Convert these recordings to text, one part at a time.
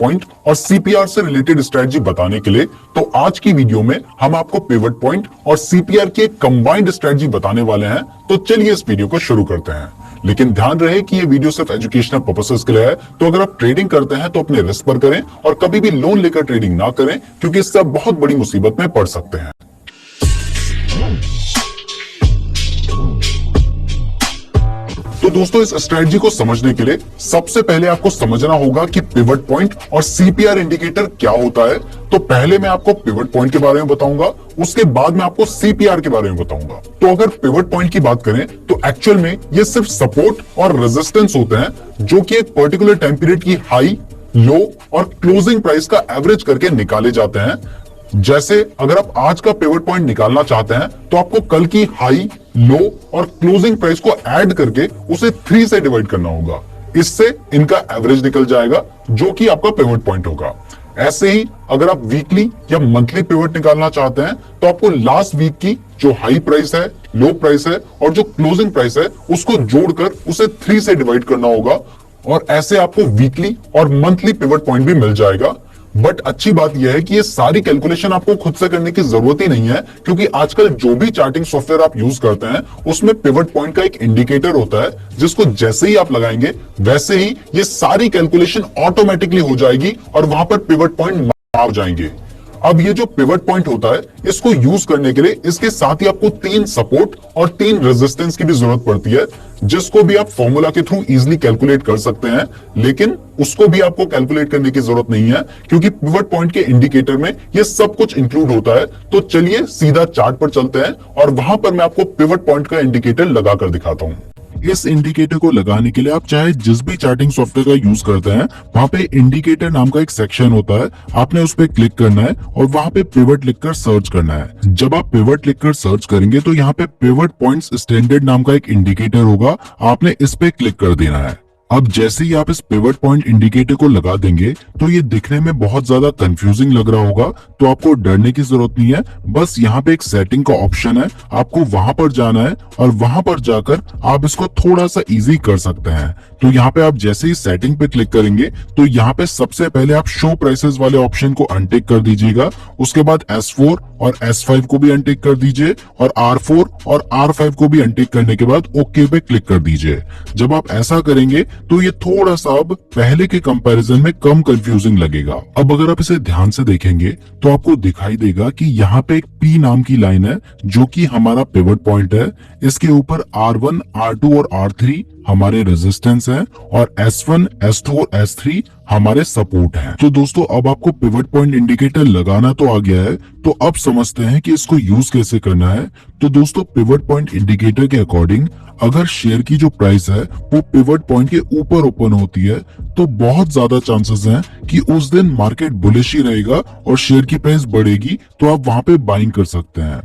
Point और CPR से related strategy बताने के लिए। तो आज की वीडियो में हम आपको पिवट पॉइंट और सीपीआर की एक कंबाइंड स्ट्रेटजी बताने वाले हैं। तो चलिए इस वीडियो को शुरू करते हैं, लेकिन ध्यान रहे कि ये वीडियो सिर्फ एजुकेशनल पर्पसेस के लिए है। तो अगर आप ट्रेडिंग करते हैं तो अपने रिस्क पर करें और कभी भी लोन लेकर ट्रेडिंग ना करें, क्योंकि इससे आप बहुत बड़ी मुसीबत में पड़ सकते हैं। तो दोस्तों, इस स्ट्रेटजी को समझने के लिए सबसे पहले आपको समझना होगा कि पिवट पॉइंट और सीपीआर इंडिकेटर क्या होता है। तो पहले मैं आपको पिवट पॉइंट के बारे में बताऊंगा, उसके बाद मैं आपको सीपीआर के बारे में बताऊंगा। तो अगर पिवट पॉइंट की बात करें तो एक्चुअल में ये सिर्फ सपोर्ट और रेजिस्टेंस होते हैं जो कि एक पर्टिकुलर टाइम पीरियड की हाई, लो और क्लोजिंग प्राइस का एवरेज करके निकाले जाते हैं। जैसे अगर आप आज का पिवट पॉइंट निकालना चाहते हैं तो आपको कल की हाई, लो और क्लोजिंग प्राइस को ऐड करके उसे 3 से डिवाइड करना होगा। इससे इनका एवरेज निकल जाएगा जो कि आपका पिवट पॉइंट होगा। ऐसे ही अगर आप वीकली या मंथली पिवट निकालना चाहते हैं तो आपको लास्ट वीक की जो हाई प्राइस है, लो प्राइस है और जो क्लोजिंग प्राइस है उसको जोड़कर उसे 3 से डिवाइड करना होगा, और ऐसे आपको वीकली और मंथली पिवट पॉइंट भी मिल जाएगा। बट अच्छी बात यह है कि ये सारी कैलकुलेशन आपको खुद से करने की जरूरत ही नहीं है, क्योंकि आजकल जो भी चार्टिंग सॉफ्टवेयर आप यूज करते हैं उसमें पिवट पॉइंट का एक इंडिकेटर होता है, जिसको जैसे ही आप लगाएंगे वैसे ही ये सारी कैलकुलेशन ऑटोमेटिकली हो जाएगी और वहां पर पिवट पॉइंट आ जाएंगे। अब ये जो पिवट पॉइंट होता है, इसको यूज करने के लिए इसके साथ ही आपको 3 सपोर्ट और 3 रेजिस्टेंस की भी जरूरत पड़ती है, जिसको भी आप फॉर्मूला के थ्रू इजीली कैलकुलेट कर सकते हैं। लेकिन उसको भी आपको कैलकुलेट करने की जरूरत नहीं है, क्योंकि पिवट पॉइंट के इंडिकेटर में ये सब कुछ इंक्लूड होता है। तो चलिए सीधा चार्ट पर चलते हैं और वहां पर मैं आपको पिवट पॉइंट का इंडिकेटर लगाकर दिखाता हूं। इस इंडिकेटर को लगाने के लिए आप चाहे जिस भी चार्टिंग सॉफ्टवेयर का यूज करते हैं, वहां पे इंडिकेटर नाम का एक सेक्शन होता है। आपने उस पर क्लिक करना है और वहां पे पिवट लिखकर सर्च करना है। जब आप पिवट लिखकर सर्च करेंगे तो यहाँ पे पिवट पॉइंट्स स्टैंडर्ड नाम का एक इंडिकेटर होगा, आपने इस पे क्लिक कर देना है। अब जैसे ही आप इस पिवट पॉइंट इंडिकेटर को लगा देंगे तो ये दिखने में बहुत ज्यादा कंफ्यूजिंग लग रहा होगा, तो आपको डरने की जरूरत नहीं है। बस यहाँ पे एक सेटिंग का ऑप्शन है, आपको वहां पर जाना है और वहां पर जाकर आप इसको थोड़ा सा इजी कर सकते हैं। तो यहाँ पे आप जैसे ही सेटिंग पे क्लिक करेंगे तो यहाँ पे सबसे पहले आप शो प्राइसेस वाले ऑप्शन को अनटिक कर दीजिएगा। उसके बाद S4 और S5 को भी अनटिक कर दीजिए और R4 और R5 को भी अनटिक करने के बाद ओके पे क्लिक कर दीजिए। जब आप ऐसा करेंगे तो ये थोड़ा सा अब पहले के कंपैरिजन में कम कंफ्यूजिंग लगेगा। अब अगर आप इसे ध्यान से देखेंगे तो आपको दिखाई देगा कि यहाँ पे एक P नाम की लाइन है जो कि हमारा पिवट पॉइंट है। इसके ऊपर R1, R2 और R3 हमारे रेजिस्टेंस हैं और S1, S2 और S3 हमारे सपोर्ट हैं। तो दोस्तों, अब आपको पिवट पॉइंट इंडिकेटर लगाना तो आ गया है, तो अब समझते हैं कि इसको यूज कैसे करना है। तो दोस्तों, पिवट पॉइंट इंडिकेटर के अकॉर्डिंग अगर शेयर की जो प्राइस है वो पिवट पॉइंट के ऊपर ओपन होती है तो बहुत ज्यादा चांसेस हैं कि उस दिन मार्केट बुलिश ही रहेगा और शेयर की प्राइस बढ़ेगी, तो आप वहां पे बाइंग कर सकते हैं।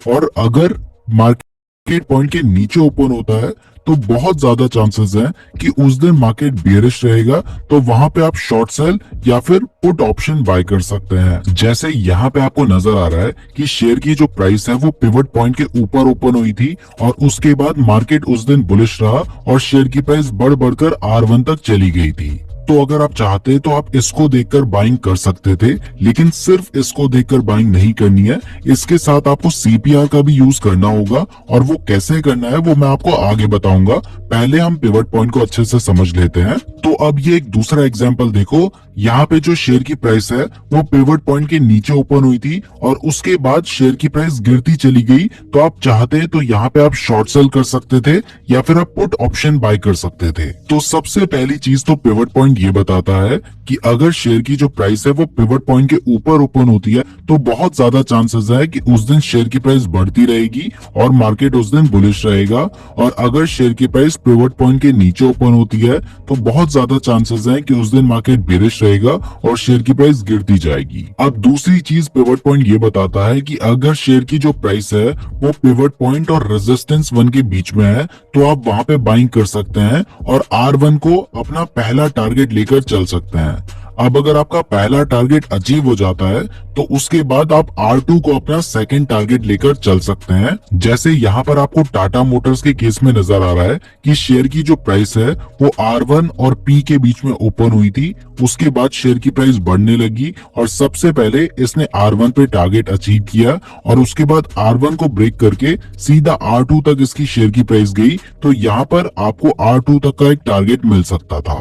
और अगर मार्केट पॉइंट के नीचे ओपन होता है तो बहुत ज्यादा चांसेस हैं कि उस दिन मार्केट बेयरिश रहेगा, तो वहां पे आप शॉर्ट सेल या फिर पुट ऑप्शन बाय कर सकते हैं। जैसे यहाँ पे आपको नजर आ रहा है कि शेयर की जो प्राइस है वो पिवट पॉइंट के ऊपर ओपन हुई थी और उसके बाद मार्केट उस दिन बुलिश रहा और शेयर की प्राइस बढ़ बढ़कर R1 तक चली गई थी। तो अगर आप चाहते तो आप इसको देखकर बाइंग कर सकते थे, लेकिन सिर्फ इसको देखकर बाइंग नहीं करनी है। इसके साथ आपको सीपीआर का भी यूज करना होगा, और वो कैसे करना है वो मैं आपको आगे बताऊंगा। पहले हम पिवट पॉइंट को अच्छे से समझ लेते हैं। तो अब ये एक दूसरा एग्जांपल देखो। यहाँ पे जो शेयर की प्राइस है वो पिवट पॉइंट के नीचे ओपन हुई थी और उसके बाद शेयर की प्राइस गिरती चली गई। तो आप चाहते तो यहाँ पे आप शॉर्ट सेल कर सकते थे या फिर आप पुट ऑप्शन बाय कर सकते थे। तो सबसे पहली चीज तो पिवट पॉइंट ये बताता है कि अगर शेयर की जो प्राइस है वो पिवट पॉइंट के ऊपर ओपन होती है तो बहुत ज्यादा चांसेस है कि उस दिन शेयर की प्राइस बढ़ती रहेगी और मार्केट उस दिन बुलिश रहेगा। और अगर शेयर की प्राइस पिवट पॉइंट के नीचे ओपन होती है तो बहुत ज्यादा चांसेस है कि उस दिन मार्केट बेरिश रहेगा और शेयर की प्राइस गिरती जाएगी। अब दूसरी चीज पिवट पॉइंट ये बताता है कि अगर शेयर की जो प्राइस है वो पिवट पॉइंट और रेजिस्टेंस 1 के बीच में है तो आप वहां पे बाइंग कर सकते हैं और R1 को अपना पहला टारगेट लेकर चल सकते हैं। अब अगर आपका पहला टारगेट अचीव हो जाता है तो उसके बाद आप R2 को अपना सेकंड टारगेट लेकर चल सकते हैं। जैसे यहाँ पर आपको टाटा मोटर्स के केस में नजर आ रहा है कि शेयर की जो प्राइस है वो R1 और P के बीच में ओपन हुई थी, उसके बाद शेयर की प्राइस बढ़ने लगी और सबसे पहले इसने R1 पे टारगेट अचीव किया और उसके बाद R1 को ब्रेक करके सीधा R2 तक इसकी शेयर की प्राइस गई। तो यहाँ पर आपको R2 तक का एक टारगेट मिल सकता था।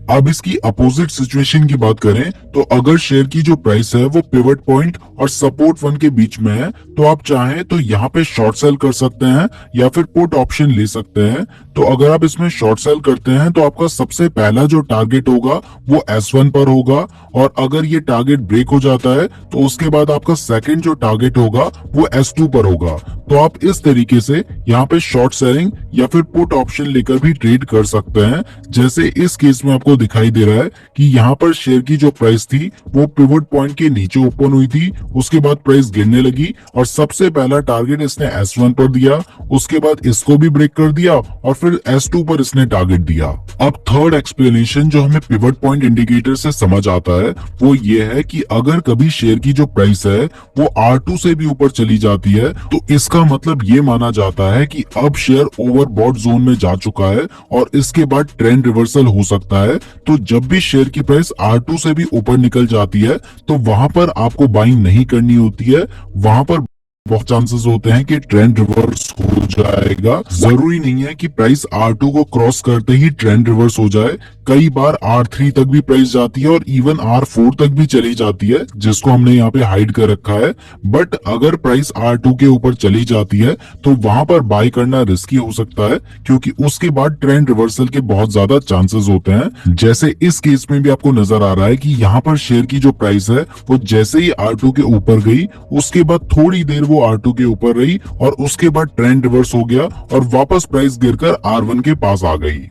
अब इसकी अपोजिट सिचुएशन की बात करें तो अगर शेयर की जो प्राइस है वो पिवट पॉइंट और सपोर्ट 1 के बीच में है तो आप चाहें तो यहाँ पे शॉर्ट सेल कर सकते हैं या फिर पुट ऑप्शन ले सकते हैं। तो अगर आप इसमें शॉर्ट सेल करते हैं तो आपका सबसे पहला जो टारगेट होगा वो S1 पर होगा और अगर ये टारगेट ब्रेक हो जाता है तो उसके बाद आपका सेकंड जो टारगेट होगा वो S2 पर होगा। तो आप इस तरीके से यहाँ पे शॉर्ट सेलिंग या फिर पुट ऑप्शन लेकर भी ट्रेड कर सकते हैं। जैसे इस केस में आपको दिखाई दे रहा है कि यहाँ पर शेयर की जो प्राइस थी वो पिवट पॉइंट के नीचे ओपन हुई थी, उसके बाद प्राइस गिरने लगी और सबसे पहला टारगेट इसने S1 पर दिया, उसके बाद इसको भी ब्रेक कर दिया और फिर S2 पर इसने टारगेट दिया। अब थर्ड एक्सप्लेनेशन जो हमें पिवट पॉइंट इंडिकेटर से समझ आता है वो ये है कि अगर कभी शेयर की जो प्राइस है वो R2 से भी ऊपर चली जाती है तो इसका मतलब ये माना जाता है कि अब शेयर ओवरबॉट जोन में जा चुका है और इसके बाद ट्रेंड रिवर्सल हो सकता है। तो जब भी शेयर की प्राइस R2 से भी ऊपर निकल जाती है तो वहां पर आपको बाइंग नहीं करनी होती है, वहां पर बहुत चांसेस होते हैं कि ट्रेंड रिवर्स हो जाएगा। जरूरी नहीं है कि प्राइस R2 को क्रॉस करते ही ट्रेंड रिवर्स हो जाए, कई बार R3 तक भी प्राइस जाती है और इवन R4 तक भी चली जाती है जिसको हमने यहाँ पे हाइड कर रखा है। बट अगर प्राइस R2 के ऊपर चली जाती है तो वहां पर बाय करना रिस्की हो सकता है क्योंकि उसके बाद ट्रेंड रिवर्सल के बहुत ज्यादा चांसेस होते हैं। जैसे इस केस में भी आपको नजर आ रहा है कि यहाँ पर शेयर की जो प्राइस है वो जैसे ही R2 के ऊपर गई उसके बाद थोड़ी देर वो R2 के ऊपर रही और उसके बाद ट्रेंड रिवर्स हो गया और वापस प्राइस गिरकर R1 के पास आ गई।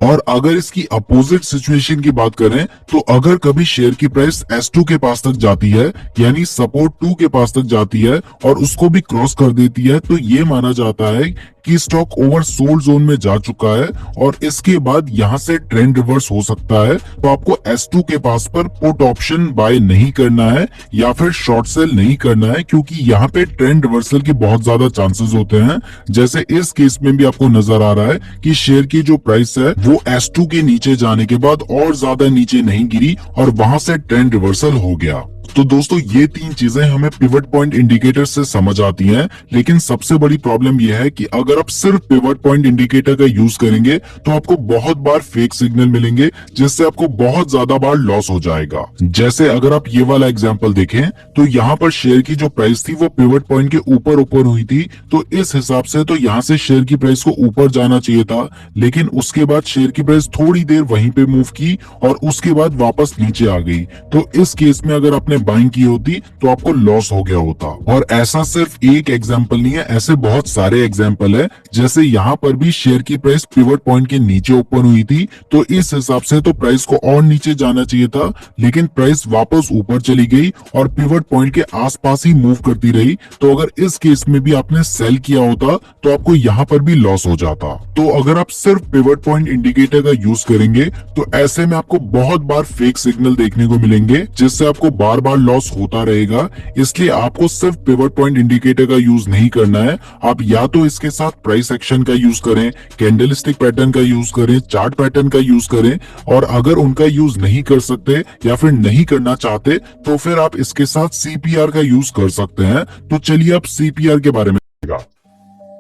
और अगर इसकी अपोजिट सिचुएशन की बात करें तो अगर कभी शेयर की प्राइस S2 के पास तक जाती है यानी सपोर्ट 2 के पास तक जाती है और उसको भी क्रॉस कर देती है तो ये माना जाता है कि स्टॉक ओवर सोल्ड जोन में जा चुका है और इसके बाद यहाँ से ट्रेंड रिवर्स हो सकता है। तो आपको S2 के पास पर पुट ऑप्शन बाय नहीं करना है या फिर शॉर्ट सेल नहीं करना है क्योंकि यहाँ पे ट्रेंड रिवर्सल के बहुत ज्यादा चांसेस होते हैं। जैसे इस केस में भी आपको नजर आ रहा है कि शेयर की जो प्राइस है वो S2 के नीचे जाने के बाद और ज्यादा नीचे नहीं गिरी और वहां से ट्रेंड रिवर्सल हो गया। तो दोस्तों ये तीन चीजें हमें पिवट पॉइंट इंडिकेटर से समझ आती हैं, लेकिन सबसे बड़ी प्रॉब्लम यह है कि अगर आप सिर्फ पिवट पॉइंट इंडिकेटर का यूज करेंगे तो आपको बहुत बार फेक सिग्नल मिलेंगे जिससे आपको बहुत ज्यादा बार लॉस हो जाएगा। जैसे अगर आप ये वाला एग्जांपल देखें तो यहाँ पर शेयर की जो प्राइस थी वो पिवट पॉइंट के ऊपर ओपन हुई थी, तो इस हिसाब से तो यहाँ से शेयर की प्राइस को ऊपर जाना चाहिए था, लेकिन उसके बाद शेयर की प्राइस थोड़ी देर वहीं पे मूव की और उसके बाद वापस नीचे आ गई। तो इस केस में अगर आपने बाइंग की होती तो आपको लॉस हो गया होता। और ऐसा सिर्फ एक एग्जांपल नहीं है, ऐसे बहुत सारे एग्जांपल है। जैसे यहाँ पर भी शेयर की प्राइस पिवट पॉइंट के नीचे ओपन हुई थी तो इस हिसाब से तो प्राइस को और नीचे जाना चाहिए था, लेकिन प्राइस वापस ऊपर चली गई और पिवट पॉइंट के आसपास ही मूव करती रही। तो अगर इस केस में भी आपने सेल किया होता तो आपको यहाँ पर भी लॉस हो जाता। तो अगर आप सिर्फ पिवट पॉइंट इंडिकेटर का यूज करेंगे तो ऐसे में आपको बहुत बार फेक सिग्नल देखने को मिलेंगे जिससे आपको बार बार लॉस होता रहेगा। इसलिए आपको सिर्फ पिवट पॉइंट इंडिकेटर का यूज नहीं करना है, आप या तो इसके साथ प्राइस एक्शन का यूज करें, कैंडलस्टिक पैटर्न का यूज करें, चार्ट पैटर्न का यूज करें, और अगर उनका यूज नहीं कर सकते या फिर नहीं करना चाहते तो फिर आप इसके साथ CPR का यूज कर सकते हैं। तो चलिए अब CPR के बारे में।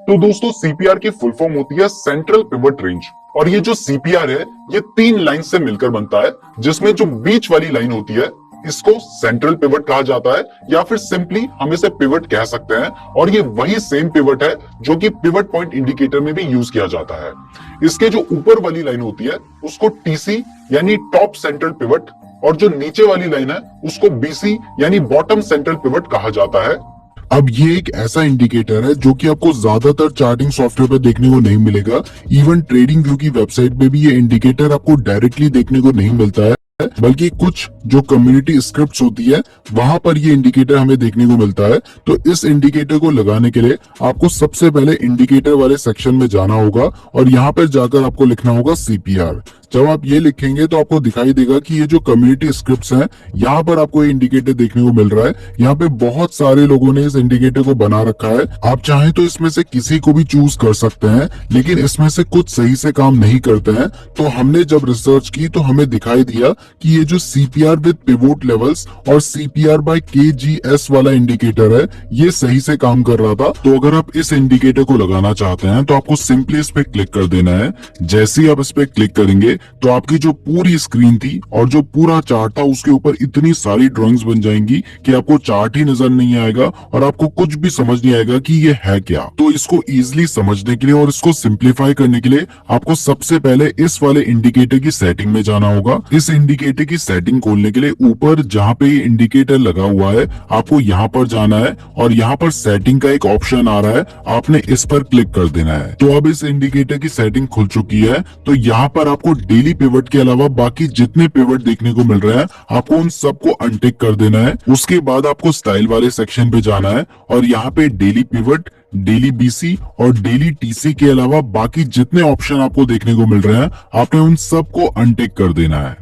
तो दोस्तों CPR की फुल फॉर्म होती है सेंट्रल पिवट रेंज, और ये जो CPR है ये 3 लाइन से मिलकर बनता है, जिसमें जो बीच वाली लाइन होती है इसको सेंट्रल पिवट कहा जाता है या फिर सिंपली हम इसे पिवट कह सकते हैं। और ये वही सेम पिवट है जो कि पिवट पॉइंट इंडिकेटर में भी यूज किया जाता है। इसके जो ऊपर वाली लाइन होती है उसको TC यानी टॉप सेंट्रल पिवट, और जो नीचे वाली लाइन है उसको BC यानी बॉटम सेंट्रल पिवट कहा जाता है। अब ये एक ऐसा इंडिकेटर है जो कि आपको ज्यादातर चार्टिंग सॉफ्टवेयर पर देखने को नहीं मिलेगा। इवन ट्रेडिंग व्यू की वेबसाइट पे भी ये इंडिकेटर आपको डायरेक्टली देखने को नहीं मिलता है, बल्कि कुछ जो कम्युनिटी स्क्रिप्ट्स होती है वहां पर ये इंडिकेटर हमें देखने को मिलता है। तो इस इंडिकेटर को लगाने के लिए आपको सबसे पहले इंडिकेटर वाले सेक्शन में जाना होगा और यहाँ पर जाकर आपको लिखना होगा CPR। जब आप ये लिखेंगे तो आपको दिखाई देगा कि ये जो कम्युनिटी स्क्रिप्ट्स हैं, यहाँ पर आपको ये इंडिकेटर देखने को मिल रहा है। यहाँ पे बहुत सारे लोगों ने इस इंडिकेटर को बना रखा है। आप चाहें तो इसमें से किसी को भी चूज कर सकते हैं, लेकिन इसमें से कुछ सही से काम नहीं करते हैं। तो हमने जब रिसर्च की तो हमें दिखाई दिया कि ये जो CPR विद पिवोट लेवल्स और CPR बाय KGS वाला इंडिकेटर है, ये सही से काम कर रहा था। तो अगर आप इस इंडिकेटर को लगाना चाहते हैं तो आपको सिंपली इस पे क्लिक कर देना है। जैसे ही आप इस पे क्लिक करेंगे तो आपकी जो पूरी स्क्रीन थी और जो पूरा चार्ट था उसके ऊपर इतनी सारी ड्राइंग्स बन जाएंगी कि आपको चार्ट ही नजर नहीं आएगा और आपको कुछ भी समझ नहीं आएगा कि ये है क्या। तो इसको इजीली समझने के लिए और इसको सिंप्लीफाई करने के लिए आपको सबसे पहले इस वाले इंडिकेटर की सेटिंग में जाना होगा। इस इंडिकेटर की सेटिंग खोलने के लिए ऊपर जहाँ पे ये इंडिकेटर लगा हुआ है, आपको यहाँ पर जाना है और यहाँ पर सेटिंग का एक ऑप्शन आ रहा है, आपने इस पर क्लिक कर देना है। तो अब इस इंडिकेटर की सेटिंग खुल चुकी है। तो यहाँ पर आपको डेली पिवट के अलावा बाकी जितने पिवट देखने को मिल रहे हैं, आपको उन सबको अनटिक कर देना है। उसके बाद आपको स्टाइल वाले सेक्शन पे जाना है और यहाँ पे डेली पिवट, डेली BC और डेली TC के अलावा बाकी जितने ऑप्शन आपको देखने को मिल रहे हैं, आपने उन सबको अनटिक कर देना है।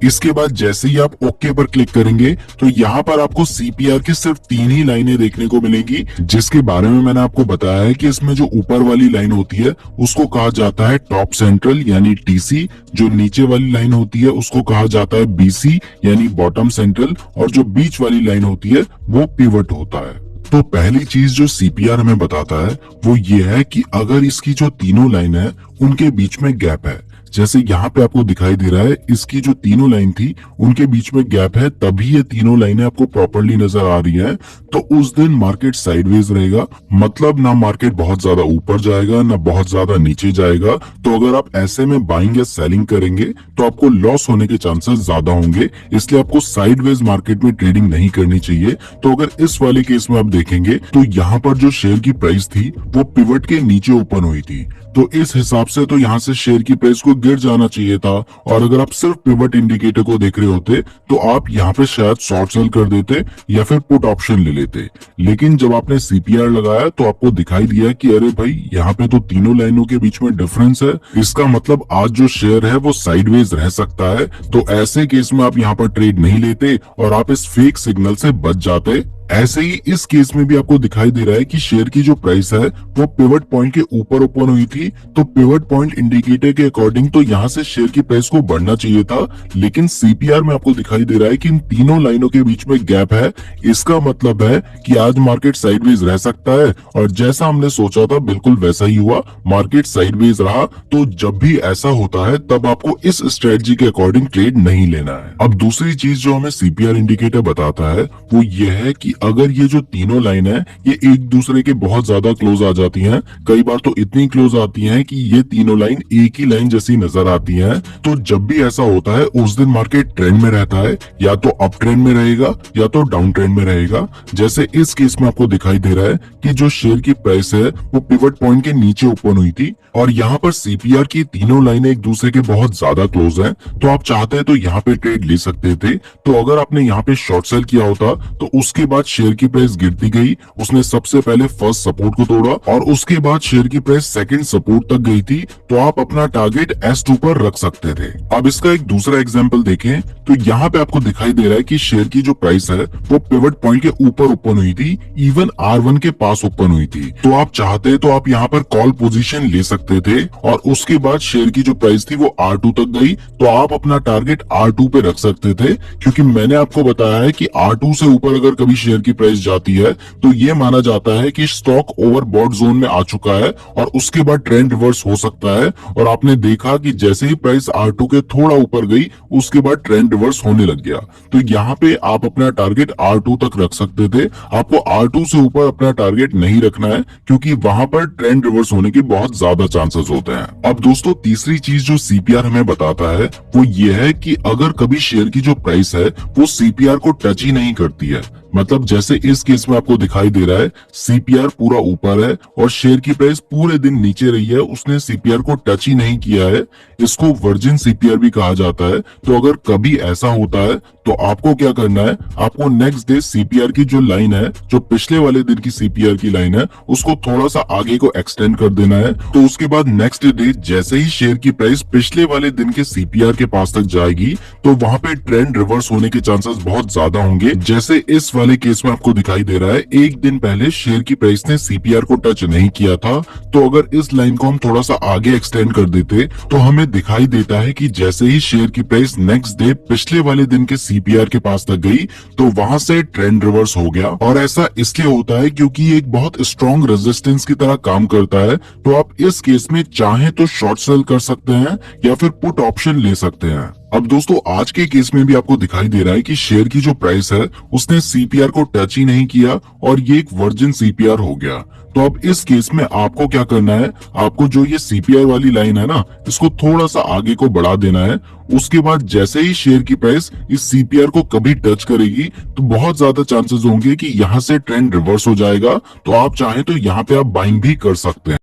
इसके बाद जैसे ही आप ओके पर क्लिक करेंगे तो यहाँ पर आपको CPR की सिर्फ 3 ही लाइनें देखने को मिलेंगी, जिसके बारे में मैंने आपको बताया है कि इसमें जो ऊपर वाली लाइन होती है उसको कहा जाता है टॉप सेंट्रल यानी TC, जो नीचे वाली लाइन होती है उसको कहा जाता है BC यानी बॉटम सेंट्रल, और जो बीच वाली लाइन होती है वो पिवट होता है। तो पहली चीज जो CPR हमें बताता है वो ये है कि अगर इसकी जो तीनों लाइन है उनके बीच में गैप है, जैसे यहाँ पे आपको दिखाई दे रहा है इसकी जो तीनों लाइन थी उनके बीच में गैप है, तभी ये तीनों लाइनें आपको प्रॉपर्ली नजर आ रही हैं। तो उस दिन मार्केट साइडवेज रहेगा, मतलब ना मार्केट बहुत ज्यादा ऊपर जाएगा ना बहुत ज्यादा नीचे जाएगा। तो अगर आप ऐसे में बाइंग या सेलिंग करेंगे तो आपको लॉस होने के चांसेस ज्यादा होंगे, इसलिए आपको साइडवेज मार्केट में ट्रेडिंग नहीं करनी चाहिए। तो अगर इस वाले केस में आप देखेंगे तो यहाँ पर जो शेयर की प्राइस थी वो पिवट के नीचे ओपन हुई थी, तो इस हिसाब से तो यहाँ से शेयर की प्राइस को गिर जाना चाहिए था। और अगर आप सिर्फ पिवट इंडिकेटर को देख रहे होते तो आप यहाँ पे शायद शॉर्ट सेल कर देते या फिर पुट ऑप्शन ले लेते। लेकिन जब आपने CPR लगाया तो आपको दिखाई दिया कि अरे भाई यहाँ पे तो तीनों लाइनों के बीच में डिफरेंस है, इसका मतलब आज जो शेयर है वो साइडवेज रह सकता है। तो ऐसे केस में आप यहाँ पर ट्रेड नहीं लेते और आप इस फेक सिग्नल से बच जाते। ऐसे ही इस केस में भी आपको दिखाई दे रहा है कि शेयर की जो प्राइस है वो पिवट पॉइंट के ऊपर ओपन हुई थी, तो पिवट पॉइंट इंडिकेटर के अकॉर्डिंग तो यहाँ से शेयर की प्राइस को बढ़ना चाहिए था। लेकिन CPR में आपको दिखाई दे रहा है कि इन तीनों लाइनों के बीच में गैप है, इसका मतलब है कि आज मार्केट साइडवेज रह सकता है। और जैसा हमने सोचा था बिल्कुल वैसा ही हुआ, मार्केट साइडवेज रहा। तो जब भी ऐसा होता है तब आपको इस स्ट्रेटजी के अकॉर्डिंग ट्रेड नहीं लेना है। अब दूसरी चीज जो हमें CPR इंडिकेटर बताता है वो ये है कि अगर ये जो तीनों लाइन है ये एक दूसरे के बहुत ज्यादा क्लोज आ जाती हैं, कई बार तो इतनी क्लोज आती हैं कि ये तीनों लाइन एक ही लाइन जैसी नजर आती हैं, तो जब भी ऐसा होता है उस दिन मार्केट ट्रेंड में रहता है, या तो अप ट्रेंड में रहेगा या तो डाउन ट्रेंड में रहेगा। जैसे इस केस में आपको दिखाई दे रहा है कि जो शेयर की प्राइस है वो पिवट पॉइंट के नीचे ओपन हुई थी और यहाँ पर CPR की तीनों लाइनें एक दूसरे के बहुत ज्यादा क्लोज हैं, तो आप चाहते हैं तो यहाँ पे ट्रेड ले सकते थे। तो अगर आपने यहाँ पे शॉर्ट सेल किया होता तो उसके बाद शेयर की प्राइस गिरती गई, उसने सबसे पहले फर्स्ट सपोर्ट को तोड़ा और उसके बाद शेयर की प्राइस सेकंड सपोर्ट तक गई थी, तो आप अपना टारगेट S2 पर रख सकते थे। अब इसका एक दूसरा एग्जांपल देखें तो यहाँ पे आपको दिखाई दे रहा है कि शेयर की जो प्राइस है वो पिवट पॉइंट के ऊपर ओपन हुई थी, इवन R1 के पास ओपन हुई थी। तो आप चाहते तो आप यहाँ पर कॉल पोजीशन ले सकते थे और उसके बाद शेयर की जो प्राइस थी वो R2 तक गई, तो आप अपना टारगेट R2 पे रख सकते थे। क्योंकि मैंने आपको बताया है कि R2 से ऊपर अगर कभी शेयर की प्राइस जाती है तो ये माना जाता है कि स्टॉक ओवरबॉट जोन में आ चुका है और उसके बाद ट्रेंड रिवर्स हो सकता है। और आपने देखा कि जैसे ही प्राइस R2 के थोड़ा ऊपर गई उसके बाद ट्रेंड रिवर्स होने लग गया। तो यहाँ पे आप अपना टारगेट R2 तक रख सकते थे, आपको R2 से ऊपर अपना टारगेट नहीं रखना है क्योंकि वहां पर ट्रेंड रिवर्स होने के बहुत ज्यादा चांसेस होते हैं। अब दोस्तों तीसरी चीज जो CPR हमें बताता है वो ये है कि अगर कभी शेयर की जो प्राइस है वो CPR को टच ही नहीं करती है, मतलब जैसे इस केस में आपको दिखाई दे रहा है CPR पूरा ऊपर है और शेयर की प्राइस पूरे दिन नीचे रही है, उसने CPR को टच ही नहीं किया है, इसको वर्जिन CPR भी कहा जाता है। तो अगर कभी ऐसा होता है तो आपको क्या करना है, आपको नेक्स्ट डे सीपीआर की जो लाइन है, जो पिछले वाले दिन की सीपीआर की लाइन है, उसको थोड़ा सा आगे को एक्सटेंड कर देना है। तो उसके बाद नेक्स्ट डे जैसे ही शेयर की प्राइस पिछले वाले दिन के सीपीआर के पास तक जाएगी, तो वहां पे ट्रेंड रिवर्स होने के चांसेस बहुत ज्यादा होंगे। जैसे इस वाले केस में आपको दिखाई दे रहा है, एक दिन पहले शेयर की प्राइस ने सीपीआर को टच नहीं किया था। तो अगर इस लाइन को हम थोड़ा सा आगे एक्सटेंड कर देते, तो हमें दिखाई देता है कि जैसे ही शेयर की प्राइस नेक्स्ट डे पिछले वाले दिन के सीपीआर के पास तक गई, तो वहां से ट्रेंड रिवर्स हो गया। और ऐसा इसलिए होता है क्योंकि ये एक बहुत स्ट्रॉन्ग रेजिस्टेंस की तरह काम करता है। तो आप इस केस में चाहे तो शॉर्ट सेल कर सकते हैं या फिर पुट ऑप्शन ले सकते हैं। अब दोस्तों, आज के केस में भी आपको दिखाई दे रहा है कि शेयर की जो प्राइस है उसने सीपीआर को टच ही नहीं किया और ये एक वर्जिन सीपीआर हो गया। तो अब इस केस में आपको क्या करना है, आपको जो ये सीपीआर वाली लाइन है ना, इसको थोड़ा सा आगे को बढ़ा देना है। उसके बाद जैसे ही शेयर की प्राइस इस सीपीआर को कभी टच करेगी, तो बहुत ज्यादा चांसेस होंगे कि यहाँ से ट्रेंड रिवर्स हो जाएगा। तो आप चाहें तो यहाँ पे आप बाइंग भी कर सकते हैं।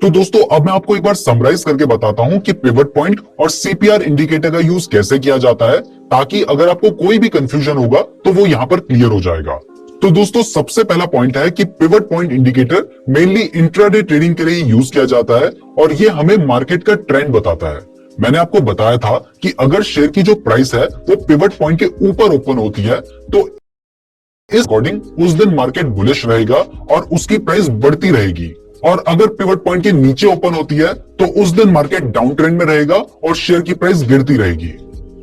तो दोस्तों, अब मैं आपको एक बार समराइज करके बताता हूं कि पिवट पॉइंट और सीपीआर इंडिकेटर का यूज कैसे किया जाता है, ताकि अगर आपको कोई भी कंफ्यूजन होगा तो वो यहाँ पर क्लियर हो जाएगा। तो दोस्तों, सबसे पहला पॉइंट है कि pivot point indicator mainly intraday trading के लिए यूज किया जाता है और ये हमें मार्केट का ट्रेंड बताता है। मैंने आपको बताया था कि अगर शेयर की जो प्राइस है वो पिवट पॉइंट के ऊपर ओपन होती है, तो इस अकॉर्डिंग उस दिन मार्केट बुलिश रहेगा और उसकी प्राइस बढ़ती रहेगी। और अगर पिवट पॉइंट के नीचे ओपन होती है तो उस दिन मार्केट डाउन ट्रेंड में रहेगा और शेयर की प्राइस गिरती रहेगी।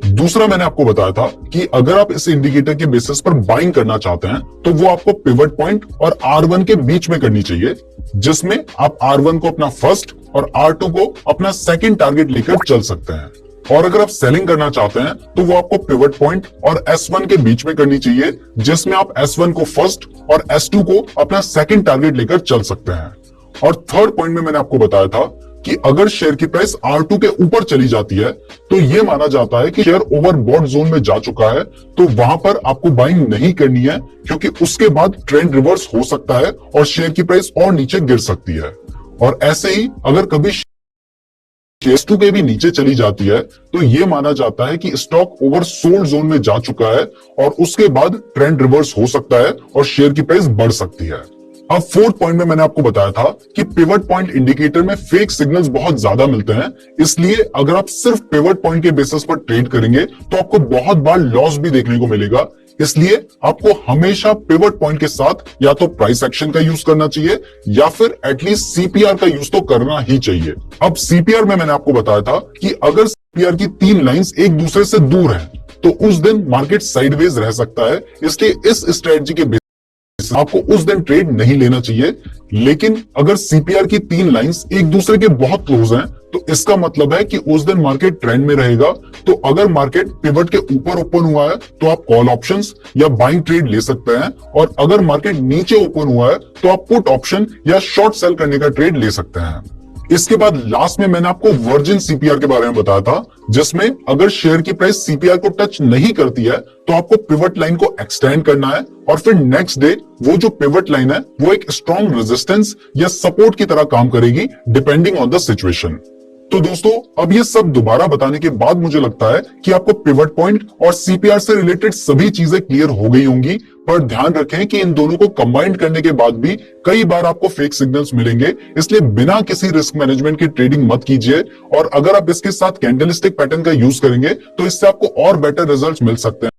दूसरा, मैंने आपको बताया था कि अगर आप इस इंडिकेटर के बेसिस पर बाइंग करना चाहते हैं, तो वो आपको पिवट पॉइंट और R1 के बीच में करनी चाहिए, जिसमें आप R1 को अपना फर्स्ट और R2 को अपना सेकंड टारगेट लेकर चल सकते हैं। और अगर आप सेलिंग करना चाहते हैं, तो वो आपको पिवट पॉइंट और S1 के बीच में करनी चाहिए, जिसमें आप S1 को फर्स्ट और S2 को अपना सेकंड टारगेट लेकर चल सकते हैं। और थर्ड पॉइंट में मैंने आपको बताया था कि अगर शेयर की प्राइस R2 के ऊपर चली जाती है, तो यह माना जाता है कि शेयर ओवरबॉट जोन में जा चुका है। तो वहां पर आपको बाइंग नहीं करनी है, क्योंकि उसके बाद ट्रेंड रिवर्स हो सकता है और शेयर की प्राइस और नीचे गिर सकती है। और ऐसे ही अगर कभी S2 के भी नीचे चली जाती है, तो यह माना जाता है कि स्टॉक ओवरसोल्ड जोन में जा चुका है और उसके बाद ट्रेंड रिवर्स हो सकता है और शेयर की प्राइस बढ़ सकती है। अब फोर्थ पॉइंट में मैंने आपको बताया था कि पिवट पॉइंट इंडिकेटर में फेक सिग्नल्स बहुत ज्यादा मिलते हैं, इसलिए अगर आप सिर्फ पिवट पॉइंट के बेसिस पर ट्रेड करेंगे तो आपको बहुत बार लॉस भी देखने को मिलेगा। इसलिए आपको हमेशा पिवट पॉइंट के साथ या तो प्राइस एक्शन का यूज करना चाहिए या फिर एटलीस्ट सीपीआर का यूज तो करना ही चाहिए। अब सीपीआर में मैंने आपको बताया था कि अगर सीपीआर की 3 लाइंस एक दूसरे से दूर हैं, तो उस दिन मार्केट साइडवेज रह सकता है। इसलिए इस स्ट्रेटजी के आपको उस दिन ट्रेड नहीं लेना चाहिए। लेकिन अगर सीपीआर की 3 लाइंस एक दूसरे के बहुत क्लोज हैं, तो इसका मतलब है कि उस दिन मार्केट ट्रेंड में रहेगा। तो अगर मार्केट पिवट के ऊपर ओपन हुआ है, तो आप कॉल ऑप्शंस या बाइंग ट्रेड ले सकते हैं, और अगर मार्केट नीचे ओपन हुआ है, तो आप पुट ऑप्शन या शॉर्ट सेल करने का ट्रेड ले सकते हैं। इसके बाद लास्ट में मैंने आपको वर्जिन सीपीआर के बारे में बताया था, जिसमें अगर शेयर की प्राइस सीपीआर को टच नहीं करती है, तो आपको पिवट लाइन को एक्सटेंड करना है और फिर नेक्स्ट डे वो जो पिवट लाइन है वो एक स्ट्रॉन्ग रेजिस्टेंस या सपोर्ट की तरह काम करेगी, डिपेंडिंग ऑन द सिचुएशन। तो दोस्तों, अब ये सब दोबारा बताने के बाद मुझे लगता है कि आपको पिवट पॉइंट और सीपीआर से रिलेटेड सभी चीजें क्लियर हो गई होंगी। पर ध्यान रखें कि इन दोनों को कंबाइंड करने के बाद भी कई बार आपको फेक सिग्नल्स मिलेंगे, इसलिए बिना किसी रिस्क मैनेजमेंट की ट्रेडिंग मत कीजिए। और अगर आप इसके साथ कैंडलस्टिक पैटर्न का यूज करेंगे, तो इससे आपको और बेटर रिजल्ट्स मिल सकते हैं।